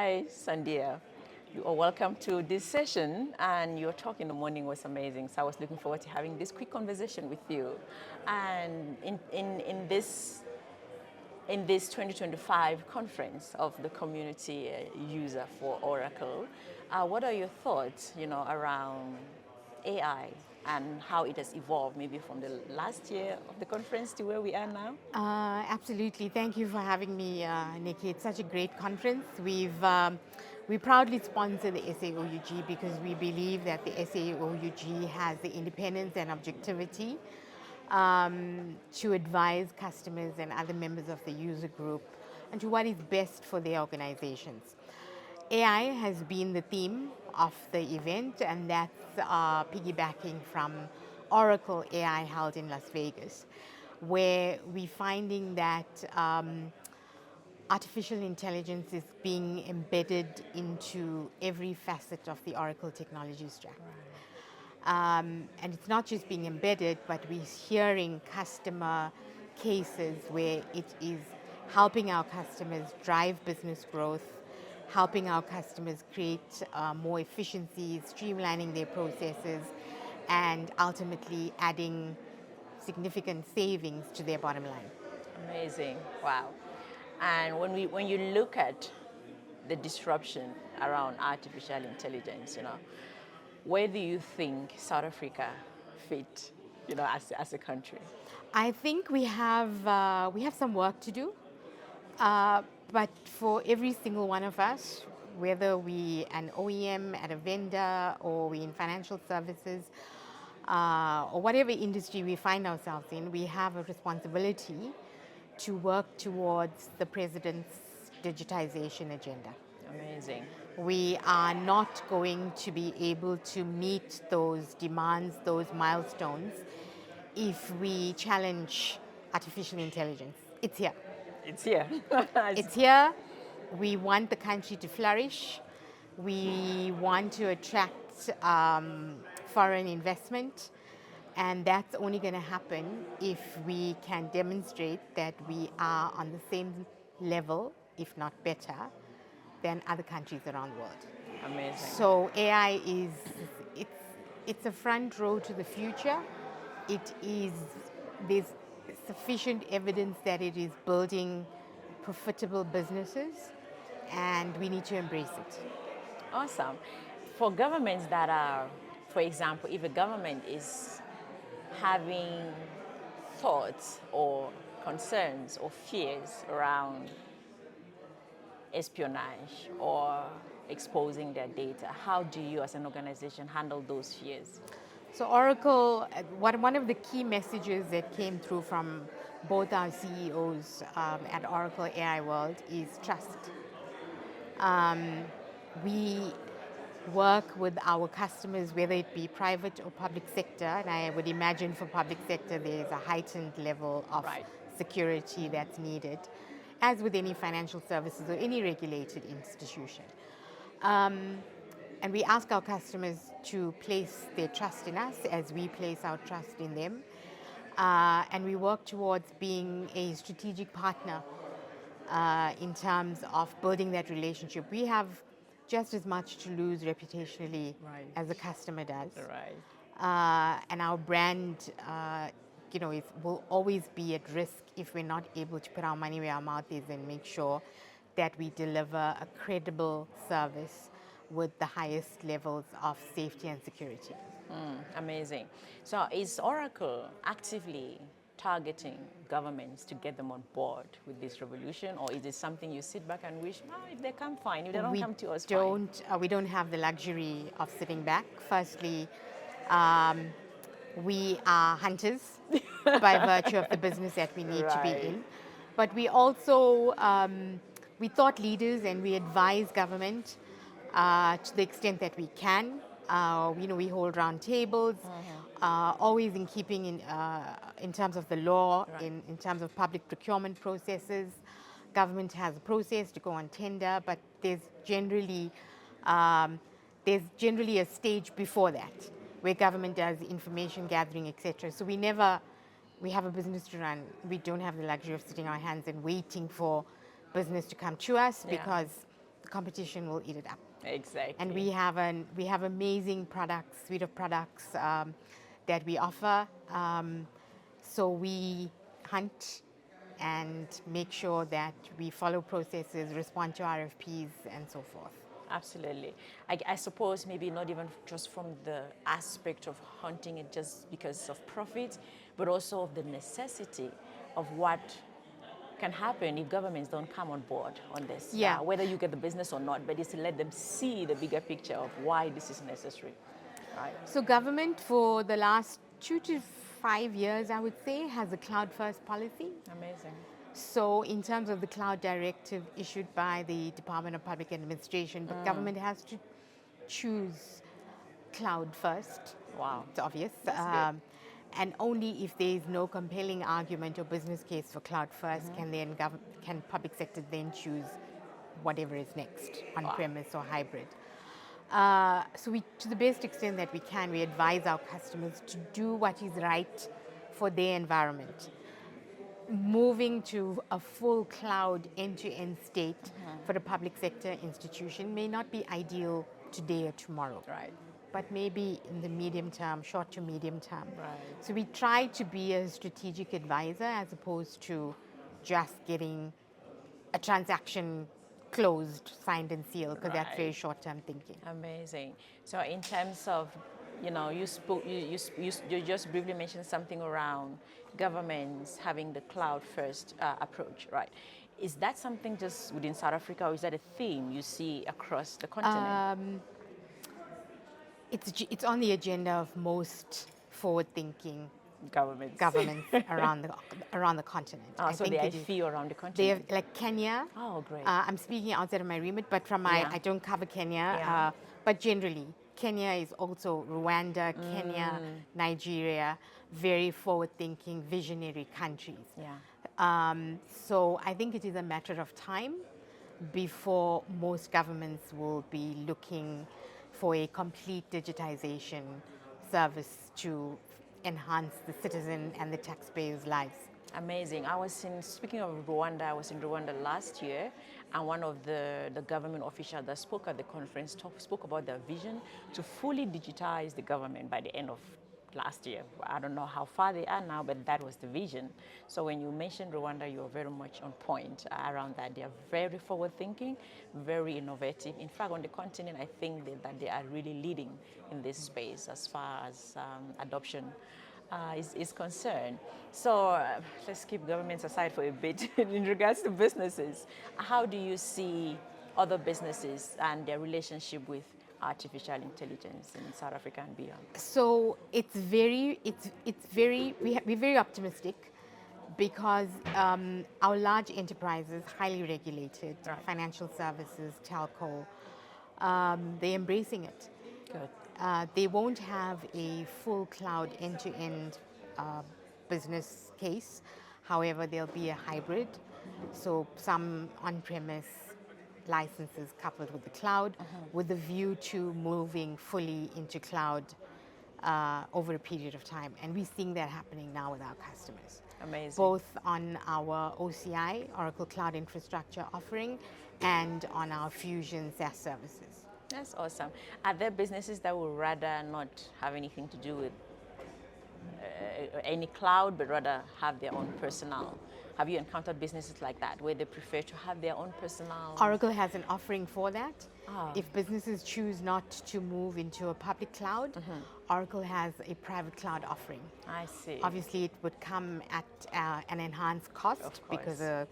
Hi, Sandhya. You are welcome to this session, and your talk in the morning was amazing. So I was looking forward to having this quick conversation with you. And in this 2025 conference of the community user for Oracle, what are your thoughts, around AI and how it has evolved, maybe from the last year of the conference to where we are now? Absolutely. Thank you for having me, Nikki. It's such a great conference. We proudly sponsor the SAOUG because we believe that the SAOUG has the independence and objectivity to advise customers and other members of the user group and to what is best for their organizations. AI has been the theme of the event, and that's piggybacking from Oracle AI held in Las Vegas, where we're finding that artificial intelligence is being embedded into every facet of the Oracle technology stack. And it's not just being embedded, but we're hearing customer cases where it is helping our customers drive business growth, helping our customers create more efficiencies, streamlining their processes, and ultimately adding significant savings to their bottom line. Amazing. Wow. And when you look at the disruption around artificial intelligence, where do you think South Africa fit, as a country? I think we have some work to do, but for every single one of us, whether we an OEM at a vendor or we in financial services or whatever industry we find ourselves in, we have a responsibility to work towards the president's digitization agenda. Amazing. We are not going to be able to meet those demands, those milestones, if we challenge artificial intelligence. It's here. It's here. It's here. We want the country to flourish. We want to attract foreign investment. And that's only going to happen if we can demonstrate that we are on the same level, if not better, than other countries around the world. Amazing. So AI it's a front row to the future. There's sufficient evidence that it is building profitable businesses, and we need to embrace it. Awesome. For governments that are, for example, if a government is having thoughts or concerns or fears around espionage or exposing their data, how do you as an organization handle those fears? So Oracle, one of the key messages that came through from both our CEOs at Oracle AI World is trust. We work with our customers, whether it be private or public sector, and I would imagine for public sector there's a heightened level of Right. security that's needed, as with any financial services or any regulated institution. And we ask our customers to place their trust in us as we place our trust in them. And we work towards being a strategic partner in terms of building that relationship. We have just as much to lose reputationally Right. as the customer does. Right. And our brand, will always be at risk if we're not able to put our money where our mouth is and make sure that we deliver a credible service with the highest levels of safety and security. Amazing. So is Oracle actively targeting governments to get them on board with this revolution, or is it something you sit back and wish, if they come, fine. If they don't come to us, fine. We don't have the luxury of sitting back. Firstly, we are hunters by virtue of the business that we need to be Right. in. But we also, we thought leaders and we advise government to the extent that we can. We hold round tables, always in keeping in terms of the law, Right. in terms of public procurement processes. Government has a process to go on tender, but there's generally a stage before that where government does information gathering, etc. So we have a business to run. We don't have the luxury of sitting our hands and waiting for business to come to us Yeah. because the competition will eat it up. Exactly. And we have amazing products, suite of products that we offer. So we hunt and make sure that we follow processes, respond to RFPs, and so forth. Absolutely. I suppose maybe not even just from the aspect of hunting it just because of profit, but also of the necessity of what can happen if governments don't come on board on this. Yeah. Whether you get the business or not, but it's to let them see the bigger picture of why this is necessary. Right. So government for the last 2 to 5 years, I would say, has a cloud-first policy. Amazing. So in terms of the cloud directive issued by the Department of Public Administration, the government has to choose cloud first. Wow. It's obvious. That's good. And only if there is no compelling argument or business case for cloud first can public sector then choose whatever is next, on-premise or hybrid. So we, to the best extent that we can, we advise our customers to do what is right for their environment. Moving to a full cloud end-to-end state for the public sector institution may not be ideal today or tomorrow. Right. But maybe in the medium term, short to medium term. Right. So we try to be a strategic advisor as opposed to just getting a transaction closed, signed and sealed, because that's very Right. short-term thinking. Amazing. So in terms of, you spoke, you just briefly mentioned something around governments having the cloud first approach, right? Is that something just within South Africa, or is that a theme you see across the continent? It's on the agenda of most forward-thinking Governments. governments around the continent. So they are few around the They continent. have, like Kenya. Oh, great. I'm speaking outside of my remit, but I don't cover Kenya. Yeah. But generally, Kenya is also Rwanda, Kenya, Nigeria, very forward-thinking, visionary countries. Yeah. So I think it is a matter of time before most governments will be looking for a complete digitization service to enhance the citizen and the taxpayers' lives. Amazing. Speaking of Rwanda, I was in Rwanda last year, and one of the government officials that spoke at the conference spoke about their vision to fully digitize the government by the end of last year. I don't know how far they are now, but that was the vision. So when you mentioned Rwanda, you are very much on point around that. They are very forward-thinking, very innovative. In fact, on the continent, I think that they are really leading in this space as far as adoption is concerned. So let's keep governments aside for a bit. In regards to businesses, how do you see other businesses and their relationship with artificial intelligence in South Africa and beyond? So we're very optimistic because our large enterprises, highly regulated, Right. financial services, telco, they're embracing it. Good. They won't have a full cloud end-to-end business case. However, there'll be a hybrid. So some on-premise licenses coupled with the cloud with the view to moving fully into cloud over a period of time. And we're seeing that happening now with our customers. Amazing. Both on our OCI, Oracle Cloud Infrastructure offering, and on our Fusion SaaS services. That's awesome. Are there businesses that would rather not have anything to do with any cloud, but rather have their own personal? Have you encountered businesses like that, where they prefer to have their own personal? Oracle has an offering for that. Ah. If businesses choose not to move into a public cloud, Oracle has a private cloud offering. I see. Obviously, it would come at an enhanced cost Of because course.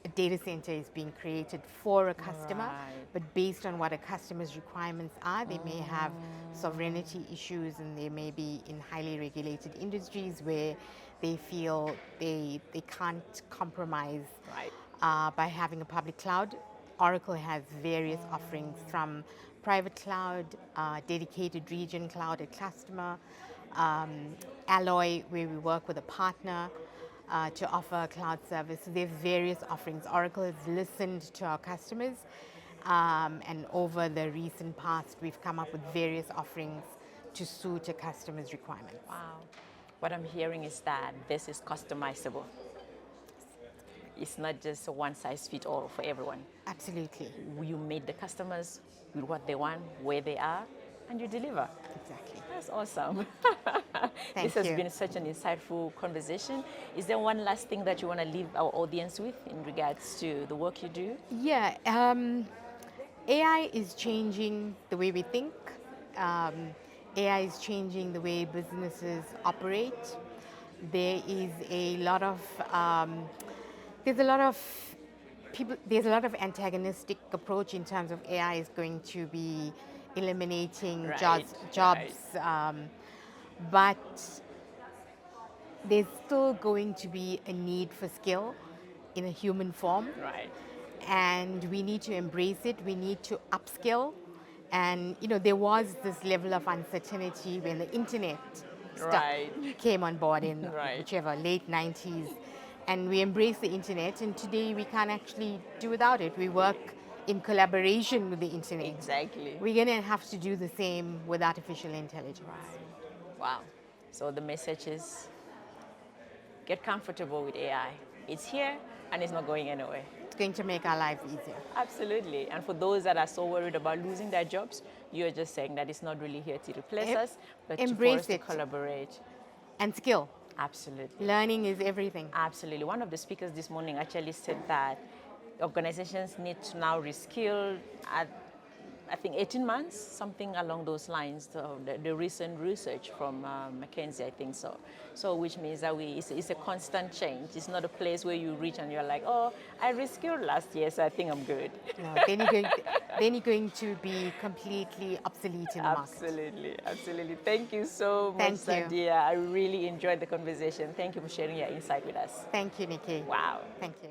a data center is being created for a customer, Right. but based on what a customer's requirements are, they may have sovereignty issues, and they may be in highly regulated industries where they feel they can't compromise Right. by having a public cloud. Oracle has various offerings from private cloud, dedicated region cloud at customer, Alloy, where we work with a partner to offer a cloud service. So there are various offerings. Oracle has listened to our customers, and over the recent past, we've come up with various offerings to suit a customer's requirements. Wow. What I'm hearing is that this is customizable. It's not just a one size fits all for everyone. Absolutely. You meet the customers with what they want, where they are, and you deliver. Exactly. That's awesome. This Thank has you. been such an insightful conversation. Is there one last thing that you want to leave our audience with in regards to the work you do? Yeah, AI is changing the way we think. Um, AI is changing the way businesses operate. There is a lot of there's a lot of people. There's a lot of antagonistic approach in terms of AI is going to be eliminating Right, jobs, right, but there's still going to be a need for skill in a human form, right, and we need to embrace it. We need to upskill. And there was this level of uncertainty when the internet right, came on board in right. whichever late 90s, and we embraced the internet. And today we can't actually do without it. We work in collaboration with the internet. Exactly. We're going to have to do the same with artificial intelligence. Wow. So the message is get comfortable with AI. It's here and it's not going anywhere. It's going to make our lives easier. Absolutely. And for those that are so worried about losing their jobs, you're just saying that it's not really here to replace us, but for Embrace us to it. collaborate. And skill. Absolutely. Learning is everything. Absolutely. One of the speakers this morning actually said that organizations need to now reskill at, I think, 18 months, something along those lines. So the recent research from McKinsey, I think so. So which means that it's a constant change. It's not a place where you reach and you're like, oh, I reskilled last year, so I think I'm good. No, then you're going to be completely obsolete in the market. Absolutely, absolutely. Thank you so much, Thank you. Sandhya. I really enjoyed the conversation. Thank you for sharing your insight with us. Thank you, Nikki. Wow. Thank you.